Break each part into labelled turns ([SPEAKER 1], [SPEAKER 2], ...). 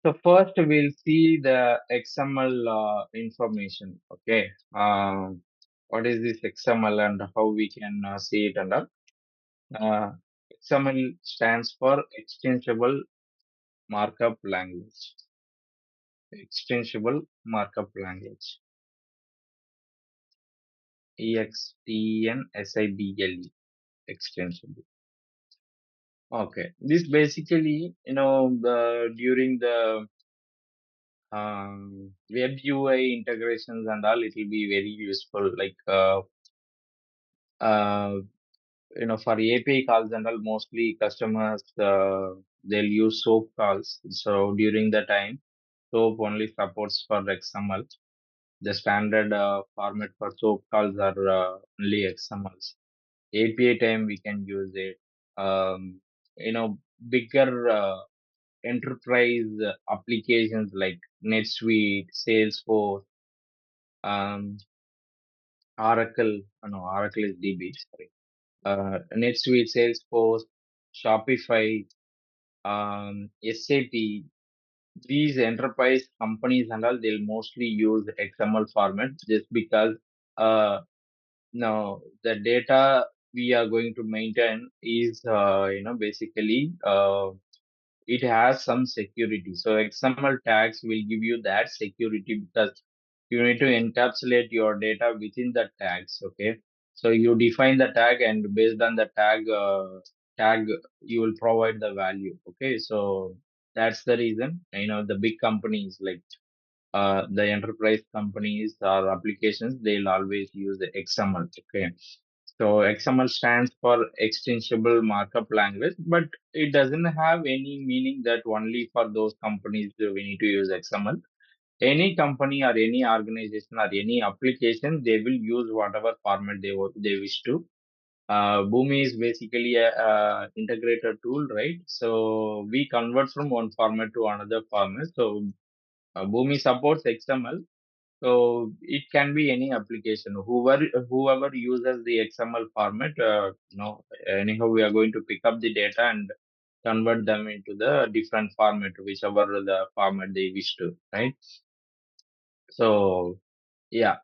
[SPEAKER 1] So first we'll see the XML information. Okay. What is this XML and how we can see it under? Uh, XML stands for Extensible Markup Language. Extensible Markup Language. EXTENSIBLE. Extensible. Okay. This basically, during the web UI integrations and all, it will be very useful. Like, uh, for API calls and all, mostly customers, they'll use SOAP calls. So during the time, SOAP only supports for XML. The standard format for SOAP calls are only XMLs. API time we can use it. Um, bigger enterprise applications like NetSuite, Salesforce, um, Oracle. No, Oracle is DB. Sorry. NetSuite, Salesforce, Shopify, SAP. These enterprise companies and all, they'll mostly use XML format just because uh, now the data we are going to maintain is basically it has some security. So XML tags will give you that security because you need to encapsulate your data within the tags. Okay. So you define the tag and based on the tag, you will provide the value. Okay. So that's the reason, the big companies like the enterprise companies or applications, they'll always use the XML. Okay. So XML stands for Extensible Markup Language, but it doesn't have any meaning that only for those companies we need to use XML. Any company or any organization or any application, they will use whatever format they wish to. Boomi is basically a integrated tool, right? So we convert from one format to another format. So Boomi supports XML, so it can be any application. Whoever uses the XML format, anyhow, we are going to pick up the data and convert them into the different format, whichever the format they wish to, right? So yeah,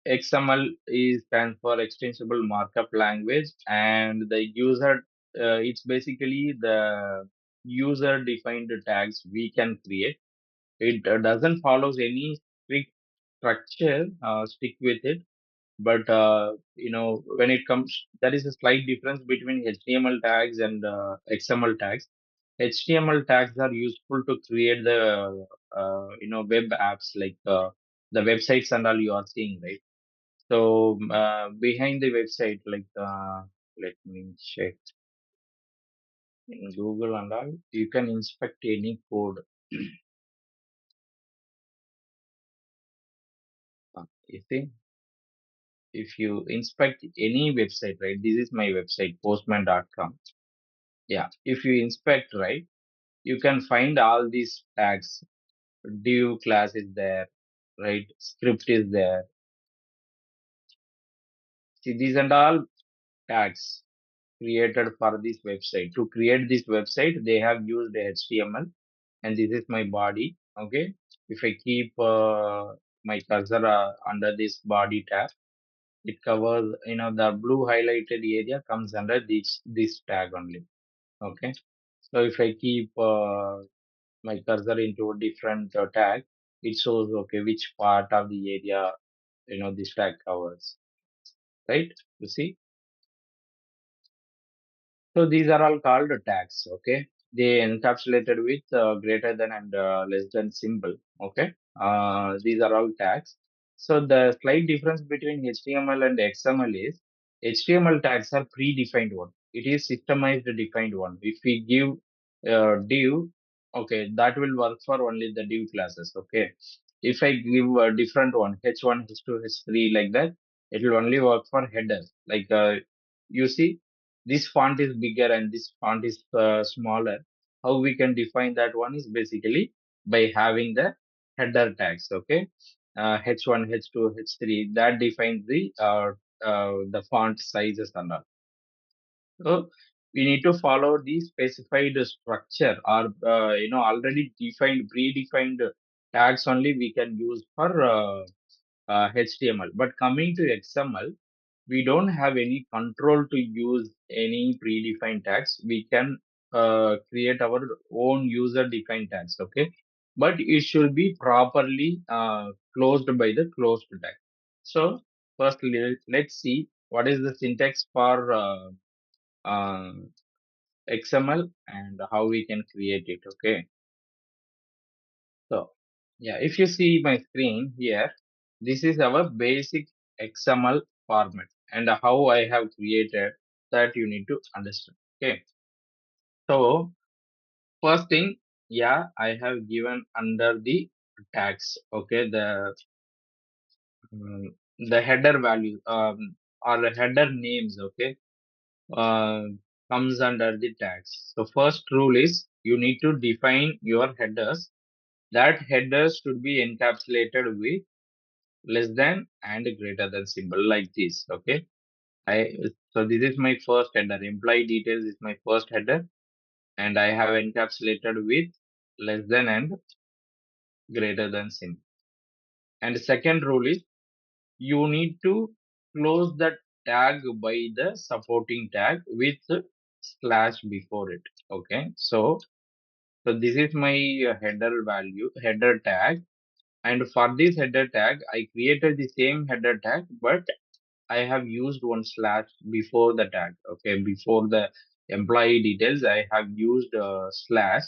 [SPEAKER 1] XML is stands for Extensible Markup Language, and the user, it's basically the user defined tags we can create. It doesn't follows any strict structure, stick with it. But when it comes, there is a slight difference between HTML tags and XML tags. HTML tags are useful to create the web apps like the websites and all you are seeing, right? So behind the website, like let me check in Google and all, you can inspect any code. You see, if you inspect any website, right? This is my website, postman.com. Yeah, if you inspect, right, you can find all these tags. Div class is there, right? Script is there. See, these and all tags created for this website. To create this website, they have used HTML, and this is my body. Okay. If I keep my cursor under this body tab, it covers, the blue highlighted area comes under this tag only. Okay. So if I keep my cursor into a different tag, it shows, okay, which part of the area, this tag covers, right? You see? So these are all called tags, okay? They encapsulated with greater than and less than symbol, okay? These are all tags. So the slight difference between HTML and XML is HTML tags are predefined one. It is systemized defined one. If we give div, okay, that will work for only the div classes, okay? If I give a different one, H1, H2, H3 like that, it will only work for headers. Like you see, this font is bigger and this font is smaller. How we can define that one is basically by having the header tags, okay? H1, H2, H3, that defines the font sizes and all. So we need to follow the specified structure or already defined predefined tags only we can use for HTML. But coming to XML, we don't have any control to use any predefined tags. We can create our own user defined tags. Okay, but it should be properly closed by the closed tag. So first, let's see what is the syntax for uh, XML and how we can create it. Okay, so yeah, if you see my screen here, this is our basic XML format and how I have created that you need to understand. Okay, so first thing, yeah, I have given under the tags. Okay, um, the header value or the header names. Okay, uh, comes under the tags. So first rule is you need to define your headers. That headers should be encapsulated with less than and greater than symbol like this. Okay. So this is my first header. Employee details is my first header, and I have encapsulated with less than and greater than symbol. And the second rule is you need to close the tag by the supporting tag with slash before it. Okay. So this is my header value, header tag. And for this header tag, I created the same header tag, but I have used one slash before the tag. Okay, before the employee details, I have used slash,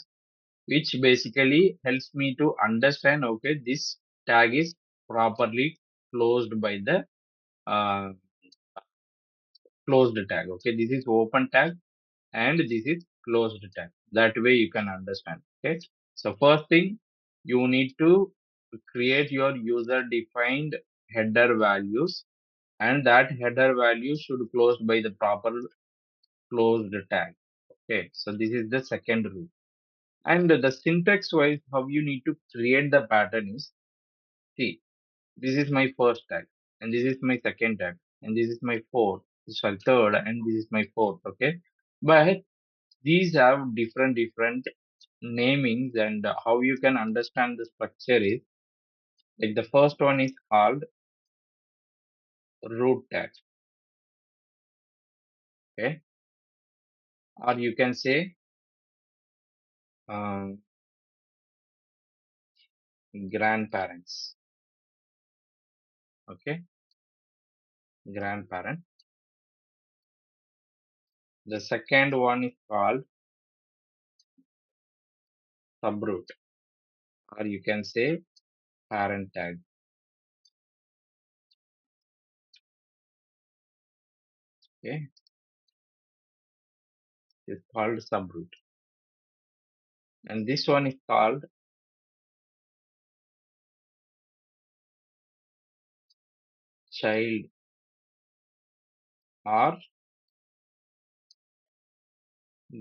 [SPEAKER 1] which basically helps me to understand. Okay, this tag is properly closed by the uh, closed tag. Okay, this is open tag and this is closed tag. That way you can understand. Okay, so first thing you need to create your user defined header values, and that header value should close by the proper closed tag. Okay, so this is the second rule. And the syntax wise, how you need to create the pattern is, see, this is my first tag, and this is my second tag, and this is my fourth, sorry, third, and this is my fourth. Okay, but these have different namings, and how you can understand the structure is like the first one is called root tag. Okay, or you can say um, grandparents. Okay, grandparent. The second one is called subroot, or you can say parent tag. Okay, it's called subroot. And this one is called child or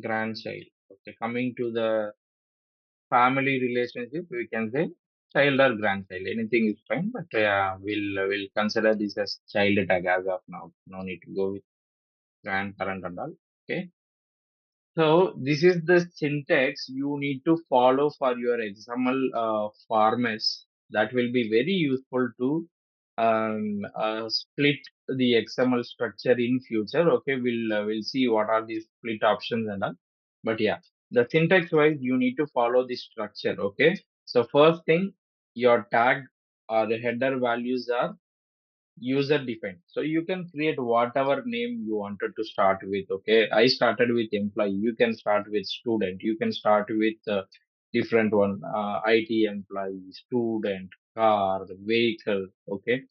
[SPEAKER 1] grandchild. Okay, coming to the family relationship, we can say child or grandchild. Anything is fine, but we'll consider this as child tag as of now. No need to go with grandparent and all. Okay. So this is the syntax you need to follow for your XML formats. That will be very useful to split the XML structure in future. Okay, we'll see what are the split options and all. But yeah, the syntax wise, you need to follow the structure. Okay, so first thing, your tag or the header values are user defined, so you can create whatever name you wanted to start with. Okay, I started with employee, you can start with student, you can start with different one, IT employee, student, car, vehicle. Okay,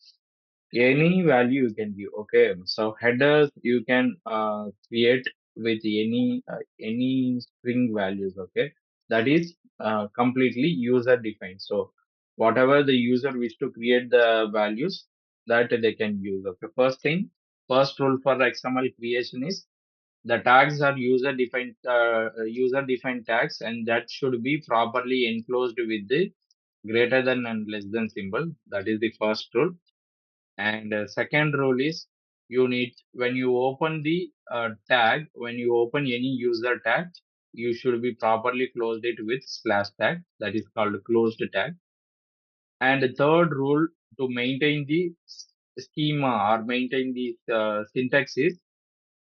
[SPEAKER 1] any value you can give. Okay, so headers you can create with any string values. Okay, that is completely user defined. So whatever the user wish to create the values, that they can use. Okay, first rule for XML creation is the tags are user defined tags, and that should be properly enclosed with the greater than and less than symbol. That is the first rule. And second rule is you need, when you open the tag, when you open any user tag, you should be properly closed it with slash tag. That is called closed tag. And the third rule to maintain the schema or maintain the syntax is,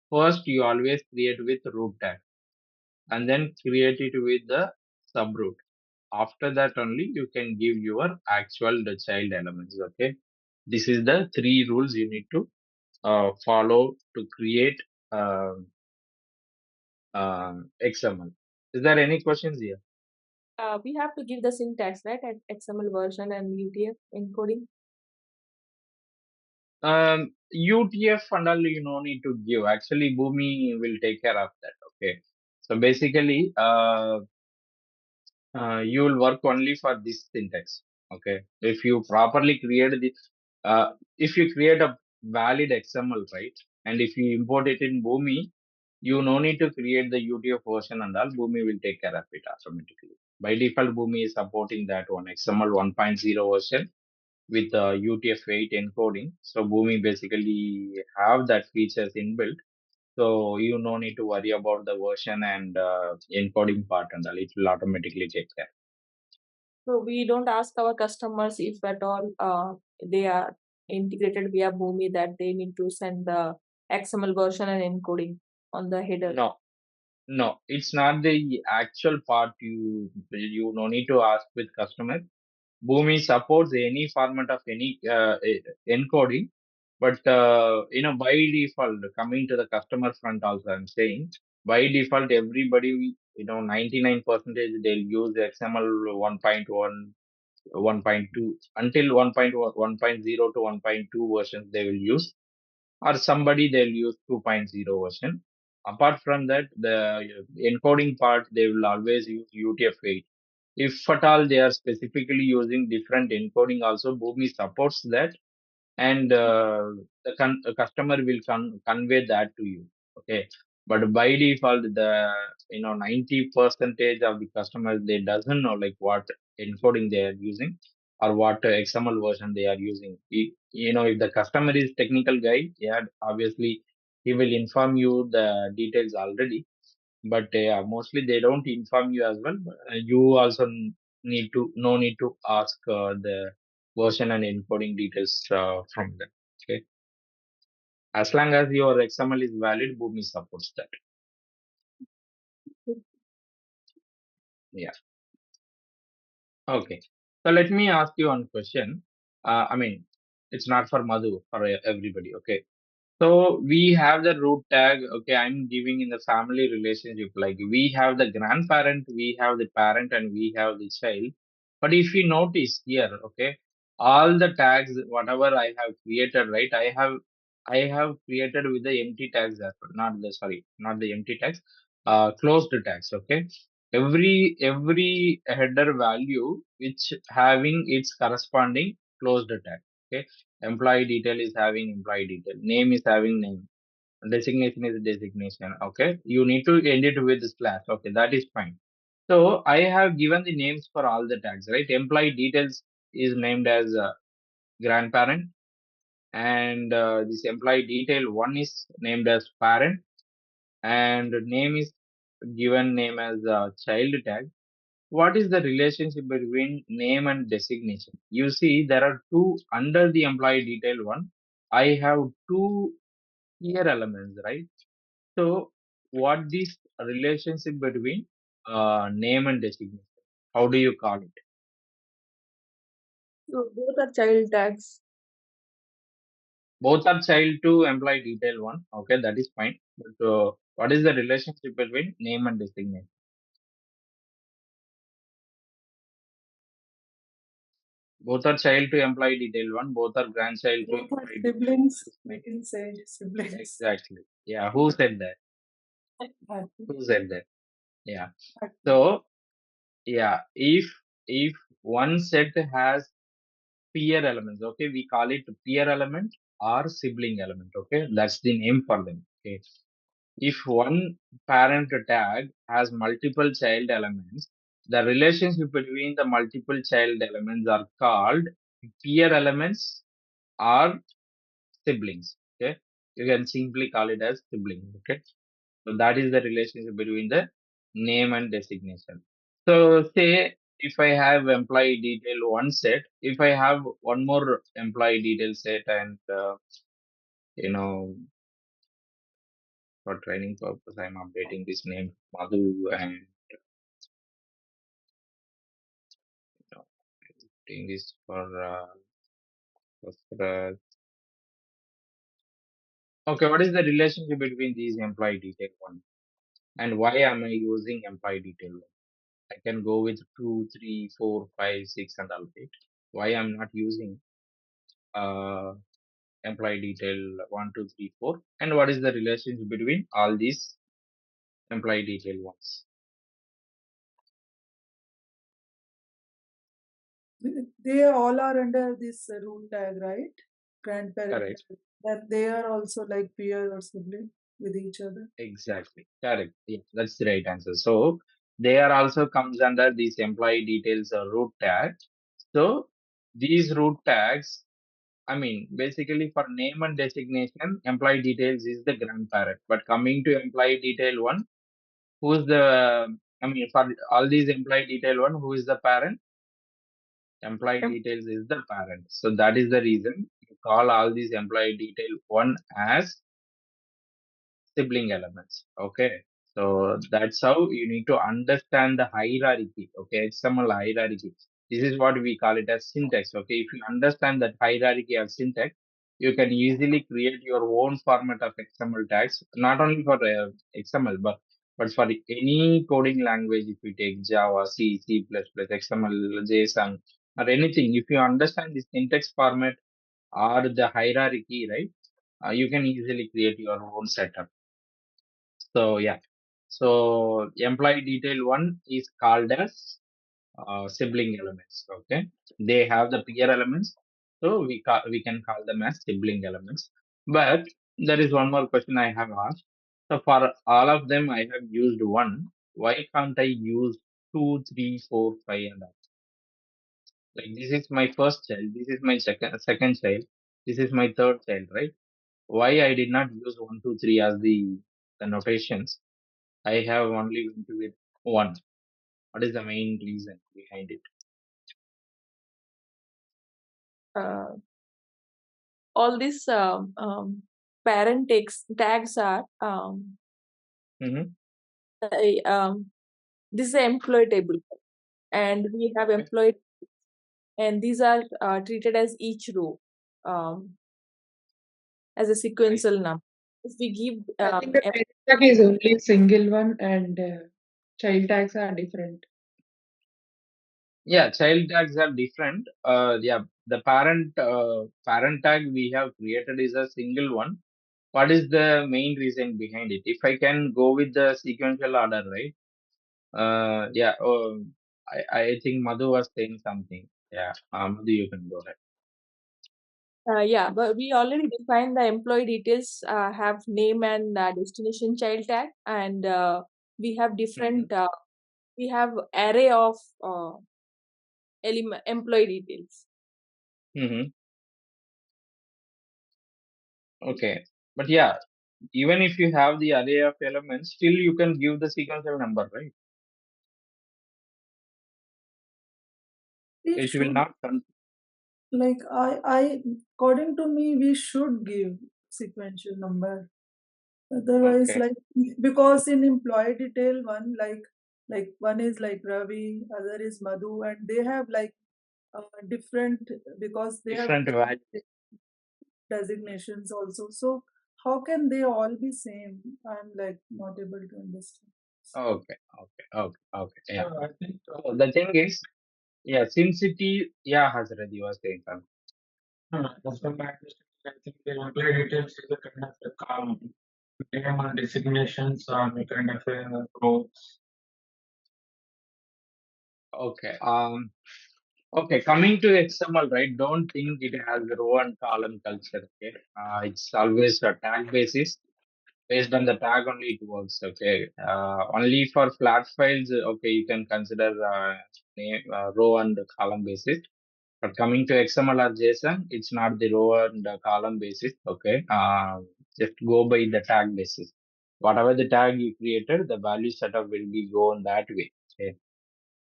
[SPEAKER 1] first you always create with root tag and then create it with the subroot. After that only you can give your actual the child elements. Okay, this is the three rules you need to follow to create uh, XML. Is there any questions here?
[SPEAKER 2] We have to give the syntax, right, at XML version and UTF encoding.
[SPEAKER 1] UTF and all you no need to give. Actually, Boomi will take care of that. Okay. So basically, you will work only for this syntax. Okay. If you properly create the, if you create a valid XML, right, and if you import it in Boomi, you no need to create the UTF version and all. Boomi will take care of it automatically. By default, Boomi is supporting that one XML 1.0 version with UTF-8 encoding. So Boomi basically have that features inbuilt. So you no need to worry about the version and encoding part and all. It will automatically take care.
[SPEAKER 2] So we don't ask our customers if at all they are integrated via Boomi that they need to send the XML version and encoding on the header.
[SPEAKER 1] No, no, it's not the actual part. You no need to ask with customer. Boomi supports any format of any encoding, but by default, coming to the customer front also, I'm saying by default, everybody, 99% they'll use XML 1.1, 1.2 until 1.1, 1.0 to 1.2 versions they will use, or somebody they'll use 2.0 version. Apart from that, the encoding part, they will always use UTF-8. If at all they are specifically using different encoding also, Boomi supports that, and the customer will convey that to you. Okay, but by default, the 90 percentage of the customers, they doesn't know like what encoding they are using or what XML version they are using. If the customer is technical guy, yeah, obviously he will inform you the details already, but mostly they don't inform you as well. You also no need to ask the version and encoding details from them. Okay, as long as your XML is valid, Boomi supports that. Yeah. Okay. So let me ask you one question. I mean, it's not for Madhu, for everybody. Okay. So we have the root tag. Okay, I'm giving in the family relationship. Like we have the grandparent, we have the parent, and we have the child. But if you notice here, okay, all the tags, whatever I have created, right? I have created with the empty tags as well. Not the empty tags. Closed tags. Okay. Every header value which having its corresponding closed tag. Okay. Employee detail is having employee detail. Name is having name. Designation is designation. Okay. You need to end it with slash. Okay. That is fine. So I have given the names for all the tags, right? Employee details is named as grandparent, and this employee detail one is named as parent, and name is given name as child tag. What is the relationship between name and designation? You see, there are two under the employee detail one. I have two here elements, right? So, what this relationship between name and designation? How do you call it?
[SPEAKER 2] So both are child tags.
[SPEAKER 1] Both are child to employee detail one. Okay, that is fine. But what is the relationship between name and designation? Both are child to employee detail one. Both are grandchild to
[SPEAKER 2] Both are
[SPEAKER 1] employee detail
[SPEAKER 2] siblings.
[SPEAKER 1] one.
[SPEAKER 2] We can say siblings.
[SPEAKER 1] Exactly. Yeah. Who said that? Who said that? Yeah.
[SPEAKER 2] Exactly.
[SPEAKER 1] So yeah, if one set has peer elements, okay, we call it peer element or sibling element. Okay, that's the name for them. Okay, if one parent tag has multiple child elements, the relationship between the multiple child elements are called peer elements or siblings. Okay, You can simply call it as sibling. Okay. So that is the relationship between the name and designation. So say if I have employee detail one set, if I have one more employee detail set and you know for training purpose, I'm updating this name Madhu and know, doing this for okay. What is the relationship between these employee detail one and why am I using employee detail one? I can go with 2, 3, 4, 5, 6, and all right. Why I'm not using uh employee detail 1, 2, 3, 4, and what is the relationship between all these employee detail ones?
[SPEAKER 3] They all are under this rule tag, right? Grandparent
[SPEAKER 1] Correct.
[SPEAKER 3] tag. That they are also like peer or sibling with each other.
[SPEAKER 1] Exactly. Correct. Yeah, that's the right answer. So there also comes under these employee details root tag. So these root tags, I mean, basically for name and designation, employee details is the grandparent. But coming to employee detail one, who's the, I mean, for all these employee detail one, who is the parent? Employee
[SPEAKER 3] Yep.
[SPEAKER 1] details is the parent. So that is the reason you call all these employee detail one as sibling elements. Okay. So that's how you need to understand the hierarchy. Okay. XML hierarchy. This is what we call it as syntax. Okay. If you understand that hierarchy of syntax, you can easily create your own format of XML tags, not only for XML, but for any coding language. If you take Java, C, C++, XML, JSON, or anything, if you understand the syntax format or the hierarchy, right, you can easily create your own setup. So yeah, so employee detail one is called as sibling elements. Okay, they have the peer elements, so we can call them as sibling elements. But there is one more question I have asked. So for all of them, I have used one. Why can't I use 2, 3, 4, 5, and all? Like this is my first child, this is my second child, this is my third child, right? Why I did not use 1, 2, 3 as the notations? I have only went with one. What is the main reason behind it?
[SPEAKER 2] Uh, all these parent tags are
[SPEAKER 1] Mm-hmm.
[SPEAKER 2] uh, um, this is an employee table, and we have
[SPEAKER 1] Okay.
[SPEAKER 2] employee, and these are treated as each row um, as a
[SPEAKER 1] Right.
[SPEAKER 2] sequential number. If we give
[SPEAKER 3] I think the parent tag is only a single one and child tags are different.
[SPEAKER 1] Yeah, child tags are different. Yeah, the parent tag we have created is a single one. What is the main reason behind it? If I can go with the sequential order, right? Yeah. I think Madhu was saying something. Yeah. Madhu, you can go ahead.
[SPEAKER 2] yeah, but we already defined the employee details have name and destination child tag, and we have
[SPEAKER 1] Mm-hmm.
[SPEAKER 2] different we have array of employee details.
[SPEAKER 1] Mm-hmm. Okay. But yeah, even if you have the array of elements, still you can give the sequential number, right?
[SPEAKER 3] We
[SPEAKER 1] It will
[SPEAKER 3] should
[SPEAKER 1] not come.
[SPEAKER 3] like I according to me we should give sequential number. Otherwise,
[SPEAKER 1] Okay.
[SPEAKER 3] like because in employee detail one like one is like Ravi, other is Madhu, and they have like different because they have
[SPEAKER 1] Different value.
[SPEAKER 3] designations also. So how can they all be same? I'm like not able to understand.
[SPEAKER 1] Okay. Okay. Okay. Okay. Yeah. I think so the thing is, yeah, since it is, yeah, Hazrat, you was saying something.
[SPEAKER 4] That's the back. I think the employee details is a kind of name and designations are kind of roles.
[SPEAKER 1] Okay. Okay. Coming to XML, right? Don't think it has row and column culture. Okay. It's always a tag basis. Based on the tag only it works. Okay. Only for flat files. Okay, you can consider row and column basis. But coming to XML or JSON, it's not the row and column basis. Okay. Just go by the tag basis. Whatever the tag you created, the value setup will be go on that way. Okay.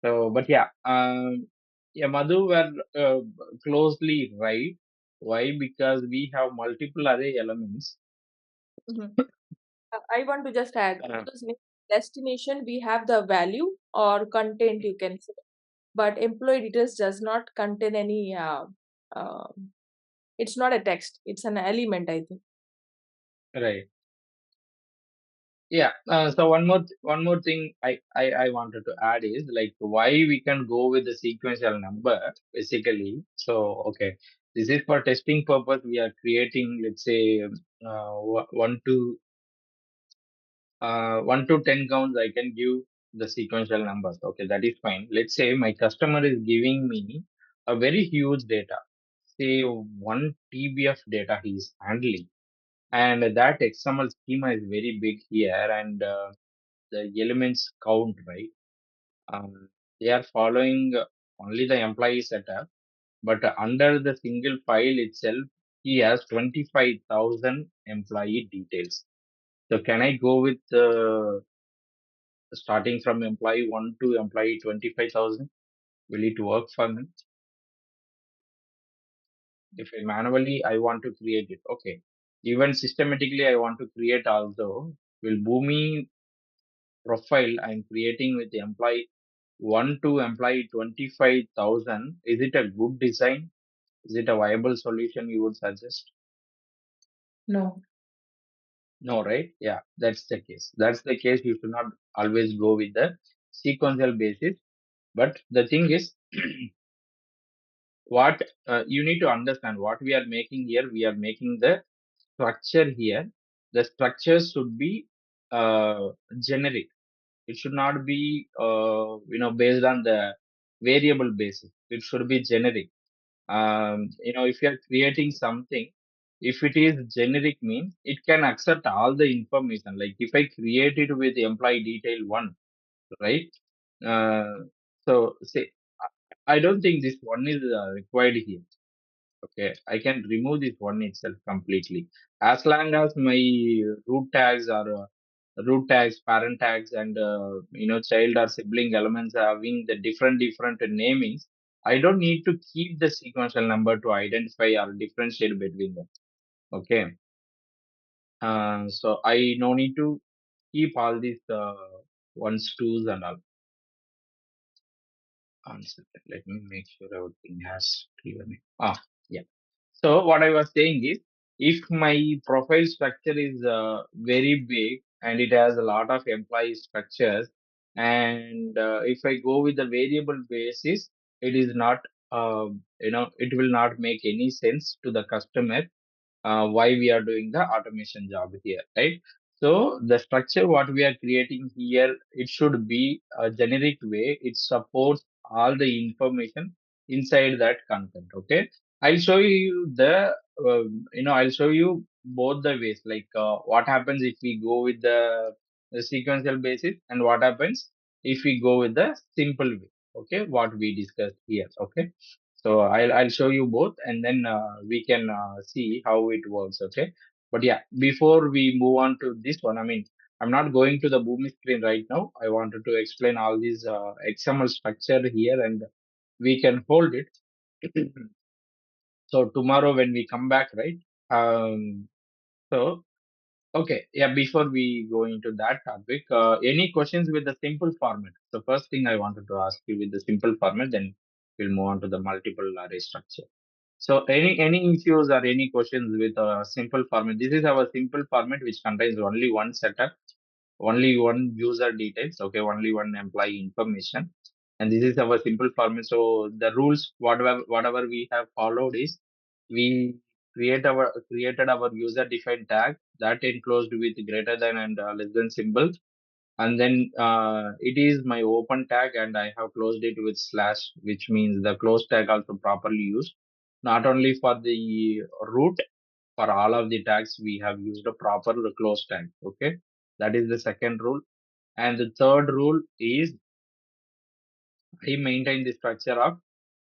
[SPEAKER 1] So, but yeah, yeah, Madhu were closely right. Why? Because we have multiple array elements.
[SPEAKER 2] Mhm. I want to just add,
[SPEAKER 1] Uh,
[SPEAKER 2] because in destination we have the value or content, you can say, but employee details does not contain any. Uh, it's not a text; it's an element, I think.
[SPEAKER 1] right. Yeah. So one more thing I wanted to add is like why we can go with the sequential number basically. So okay, this is for testing purpose. We are creating, let's say, one to 10 counts. I can give the sequential numbers. Okay, that is fine. Let's say my customer is giving me a very huge data. Say 1 TB of data he is handling, and that XML schema is very big here, and the elements count, right? They are following only the employee setup, but under the single file itself, he has 25,000 employee details. So can I go with starting from employee 1 to employee 25,000? Will it work for me? If I manually I want to create it, okay. Even systematically I want to create also. Will Boomi profile I'm creating with the employee 1 to employee 25,000, is it a good design? Is it a viable solution you would suggest?
[SPEAKER 3] No.
[SPEAKER 1] No, right? Yeah, that's the case. That's the case. You should not always go with the sequential basis. But the thing is, what you need to understand what we are making here, we are making the structure here. The structure should be generic. It should not be, based on the variable basis. It should be generic. If you are creating something, if it is generic means it can accept all the information. Like if I create it with employee detail one, right? Uh, so say, I don't think this one is required here. Okay, I can remove this one itself completely. As long as my root tags are root tags, parent tags, and child or sibling elements are having the different namings. I don't need to keep the sequential number to identify or differentiate between them. Okay, so I no need to keep all these ones, twos, and all. One second, let me make sure everything has clearly. Yeah. So what I was saying is, if my profile structure is very big and it has a lot of employee structures, and if I go with the variable basis, it is not, it will not make any sense to the customer why we are doing the automation job here, right? So the structure what we are creating here, it should be a generic way. It supports all the information inside that content. Okay, I'll show you I'll show you both the ways. Like what happens if we go with the sequential basis, and what happens if we go with the simple way. Okay, what we discussed here. Okay, so I'll show you both, and then we can see how it works. Okay. But yeah, before we move on to this one, I mean, I'm not going to the Boomi screen right now. I wanted to explain all these XML structure here, and we can hold it. So tomorrow when we come back, right? So okay, yeah. Before we go into that topic, any questions with the simple format? The first thing I wanted to ask you with the simple format, then we'll move on to the multiple array structure. So any issues or any questions with a simple format? This is our simple format which contains only one setup, only one user details, okay, only one employee information, and this is our simple format. So the rules, whatever we have followed is we created our user defined tag that enclosed with greater than and less than symbol, and then it is my open tag, and I have closed it with slash, which means the close tag also properly used. Not only for the root, for all of the tags we have used a proper close tag. Okay, that is the second rule. And the third rule is I maintain the structure of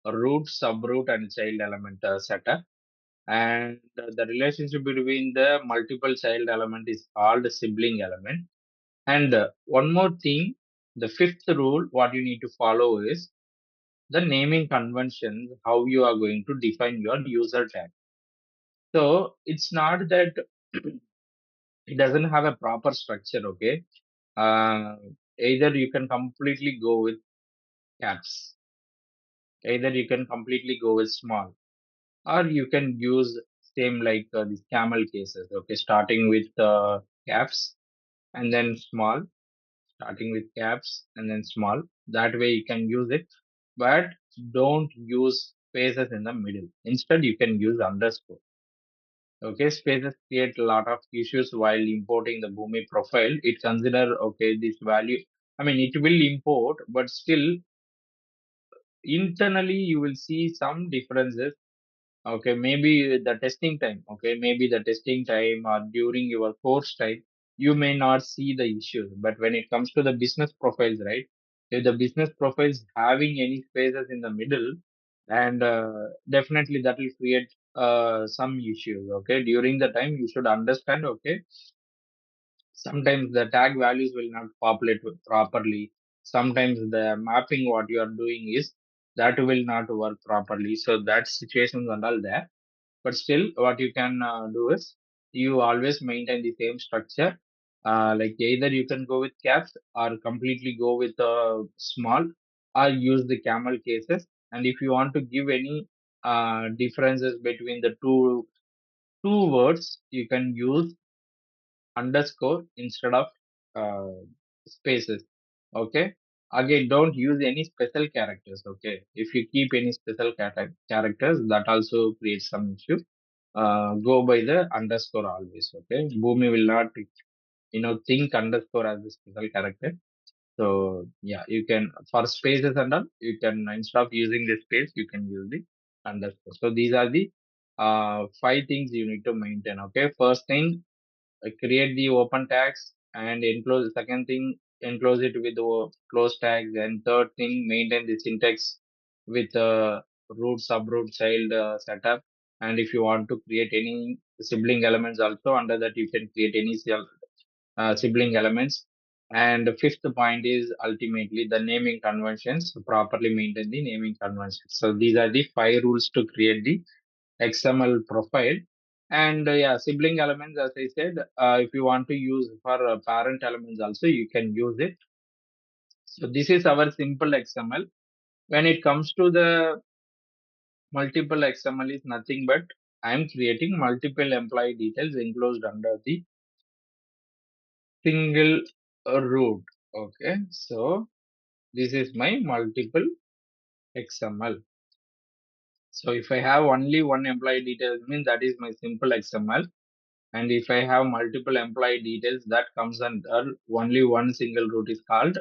[SPEAKER 1] root, subroot, and child element setup. And the relationship between the multiple child element is called sibling element. And one more thing, the fifth rule, what you need to follow is the naming conventions, how you are going to define your user tag. So it's not that it doesn't have a proper structure, okay? Uh, Either you can completely go with caps, either you can completely go with small, or you can use same like these camel cases, okay? Starting with caps and then small, starting with caps and then small. That way you can use it, but don't use spaces in the middle. Instead, you can use underscore. Okay, spaces create a lot of issues while importing the Boomi profile. It consider okay this value. I mean, it will import, but still internally you will see some differences. Okay, maybe the testing time. Okay, maybe the testing time or during your course time, you may not see the issues. But when it comes to the business profiles, right? If the business profiles having any spaces in the middle, and definitely that will create some issues. Okay, during the time you should understand. Okay, sometimes the tag values will not populate properly. Sometimes the mapping what you are doing is that will not work properly. So that situations and all there, but still what you can do is you always maintain the same structure. Like either you can go with caps or completely go with small, or use the camel cases. And if you want to give any differences between the two words, you can use underscore instead of uh, spaces. Okay. Again, don't use any special characters. Okay. If you keep any special characters, that also creates some issue. Go by the underscore always. Okay. Boomi will not, think underscore as a special character. So yeah, you can for spaces and all, you can instead of using the space, you can use the underscore. So these are the five things you need to maintain. Okay. First thing, create the open tags and enclose. Second thing, enclose it with the close tags. And third thing, maintain the syntax with root, subroot, child setup. And if you want to create any sibling elements also, under that you can create any sibling elements. And the fifth point is ultimately the naming conventions, properly maintain the naming conventions. So these are the five rules to create the XML profile. And yeah, sibling elements, as I said, if you want to use for parent elements also, you can use it. So this is our simple XML. When it comes to the multiple XML is nothing but I am creating multiple employee details enclosed under the single root. Okay, so this is my multiple XML. So if I have only one employee details, means that is my simple XML. And if I have multiple employee details, that comes under only one single root is called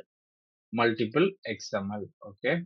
[SPEAKER 1] multiple XML. Okay.